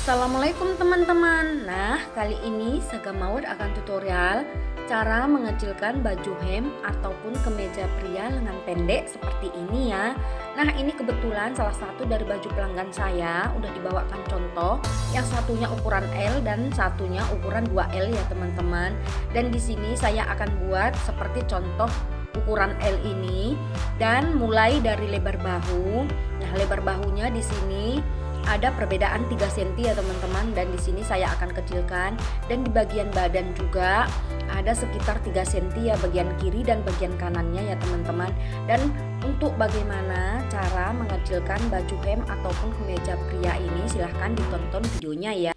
Assalamualaikum teman-teman. Nah, kali ini Saga Mawar akan tutorial cara mengecilkan baju hem ataupun kemeja pria lengan pendek seperti ini ya. Nah, ini kebetulan salah satu dari baju pelanggan saya udah dibawakan contoh. Yang satunya ukuran L dan satunya ukuran 2L ya teman-teman. Dan di sini saya akan buat seperti contoh ukuran L ini dan mulai dari lebar bahu. Nah, lebar bahunya di sini ada perbedaan 3 cm ya teman-teman, dan di sini saya akan kecilkan, dan di bagian badan juga ada sekitar 3 cm ya, bagian kiri dan bagian kanannya ya teman-teman. Dan untuk bagaimana cara mengecilkan baju hem ataupun kemeja pria ini, silahkan ditonton videonya ya.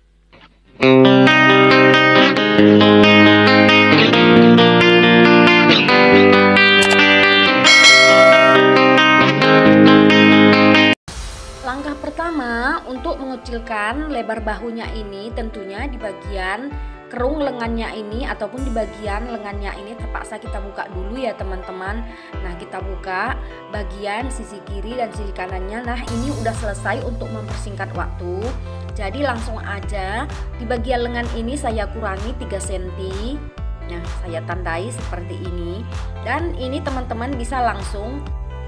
Langkah pertama untuk mengecilkan lebar bahunya ini tentunya di bagian kerung lengannya ini ataupun di bagian lengannya ini terpaksa kita buka dulu ya teman-teman. Nah, kita buka bagian sisi kiri dan sisi kanannya. Nah, ini udah selesai untuk mempersingkat waktu. Jadi langsung aja di bagian lengan ini saya kurangi 3 cm. Nah, saya tandai seperti ini. Dan ini teman-teman bisa langsung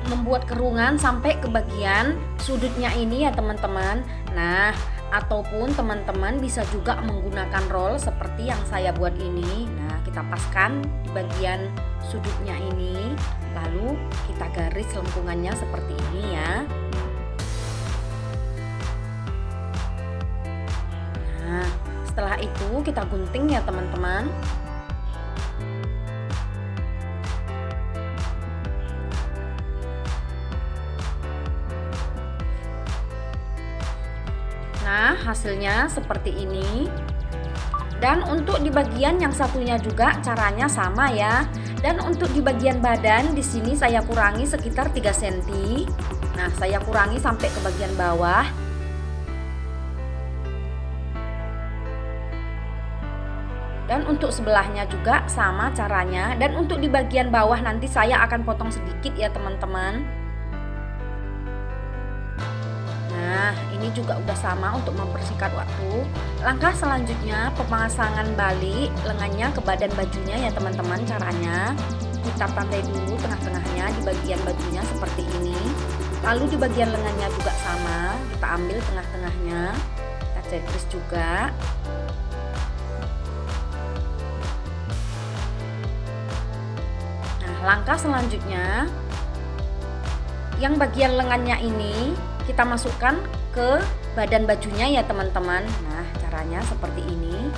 membuat kerungan sampai ke bagian sudutnya ini ya teman-teman. Nah, ataupun teman-teman bisa juga menggunakan roll seperti yang saya buat ini. Nah, kita paskan di bagian sudutnya ini, lalu kita garis lengkungannya seperti ini ya. Nah, setelah itu kita gunting ya teman-teman. Nah, hasilnya seperti ini. Dan untuk di bagian yang satunya juga caranya sama ya. Dan untuk di bagian badan di sini saya kurangi sekitar 3 cm. Nah, saya kurangi sampai ke bagian bawah. Dan untuk sebelahnya juga sama caranya. Dan untuk di bagian bawah nanti saya akan potong sedikit ya teman-teman. Nah, ini juga udah sama untuk mempersingkat waktu. Langkah selanjutnya pemasangan balik lengannya ke badan bajunya ya teman-teman. Caranya kita tandai dulu tengah-tengahnya di bagian bajunya seperti ini. Lalu di bagian lengannya juga sama, kita ambil tengah-tengahnya, kita cekris juga. Nah, langkah selanjutnya yang bagian lengannya ini kita masukkan ke badan bajunya ya teman-teman. Nah, caranya seperti ini.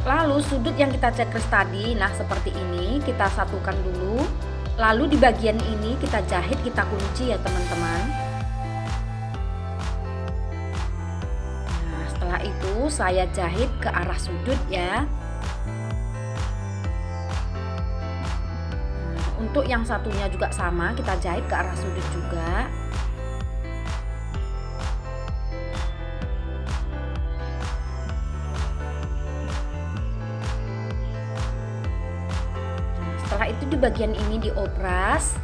Lalu sudut yang kita cekris tadi, nah seperti ini kita satukan dulu. Lalu di bagian ini kita jahit, kita kunci ya teman-teman. Nah, setelah itu saya jahit ke arah sudut ya. Untuk yang satunya juga sama, kita jahit ke arah sudut juga. Setelah itu di bagian ini diobras.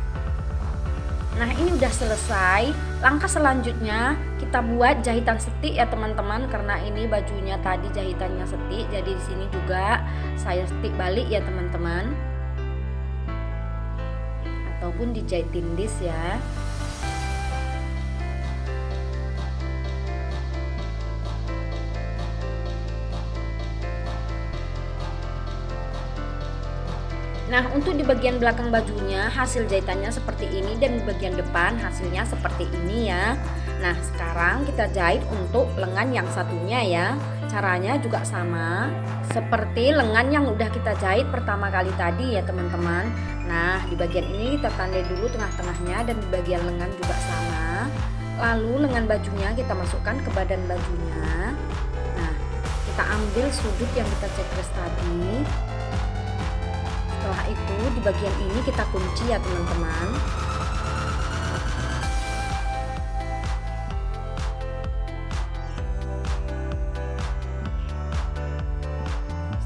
Nah, ini udah selesai. Langkah selanjutnya kita buat jahitan setik ya teman-teman, karena ini bajunya tadi jahitannya setik, jadi di sini juga saya setik balik ya teman-teman. Ataupun dijahit tindis ya. Nah, untuk di bagian belakang bajunya hasil jahitannya seperti ini, dan di bagian depan hasilnya seperti ini ya. Nah, sekarang kita jahit untuk lengan yang satunya ya. Caranya juga sama seperti lengan yang udah kita jahit pertama kali tadi ya teman-teman. Nah, di bagian ini kita tandai dulu tengah-tengahnya, dan di bagian lengan juga sama. Lalu lengan bajunya kita masukkan ke badan bajunya. Nah, kita ambil sudut yang kita cekres tadi. Setelah itu di bagian ini kita kunci ya teman-teman.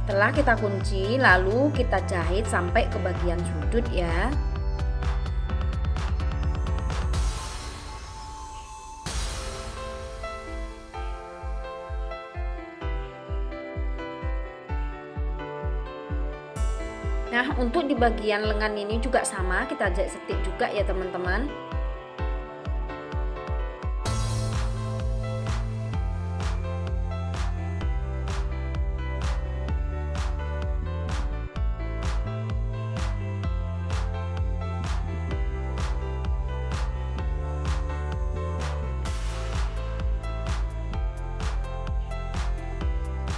Setelah kita kunci, lalu kita jahit sampai ke bagian sudut ya. Nah, untuk di bagian lengan ini juga sama, kita jahit setik juga ya teman-teman.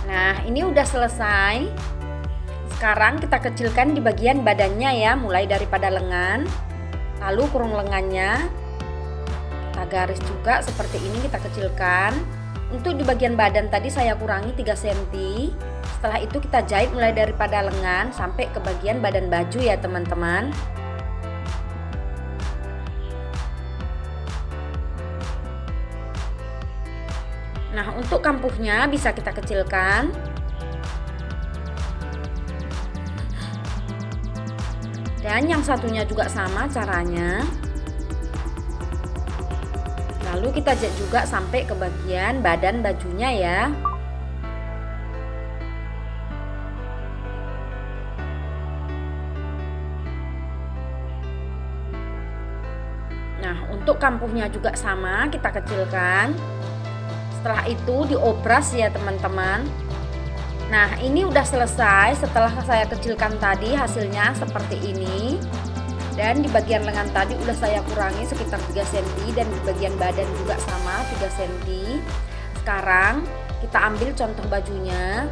Nah, ini udah selesai. Sekarang kita kecilkan di bagian badannya ya, mulai daripada lengan, lalu kurung lengannya, kita garis juga seperti ini, kita kecilkan. Untuk di bagian badan tadi saya kurangi 3 cm. Setelah itu kita jahit mulai daripada lengan sampai ke bagian badan baju ya teman-teman. Nah, untuk kampuhnya bisa kita kecilkan. Dan yang satunya juga sama caranya. Lalu kita jahit juga sampai ke bagian badan bajunya ya. Nah, untuk kampuhnya juga sama, kita kecilkan. Setelah itu diobras ya teman-teman. Nah, ini udah selesai. Setelah saya kecilkan tadi, hasilnya seperti ini. Dan di bagian lengan tadi udah saya kurangi sekitar 3 cm, dan di bagian badan juga sama 3 cm. Sekarang kita ambil contoh bajunya.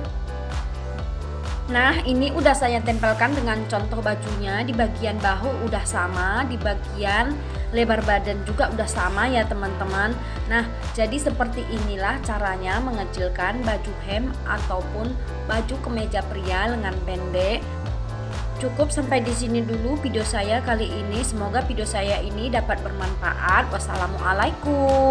Nah, ini udah saya tempelkan dengan contoh bajunya. Di bagian bahu udah sama, di bagian lebar badan juga udah sama ya teman-teman. Nah, jadi seperti inilah caranya mengecilkan baju hem ataupun baju kemeja pria lengan pendek. Cukup sampai di sini dulu video saya kali ini. Semoga video saya ini dapat bermanfaat. Wassalamualaikum.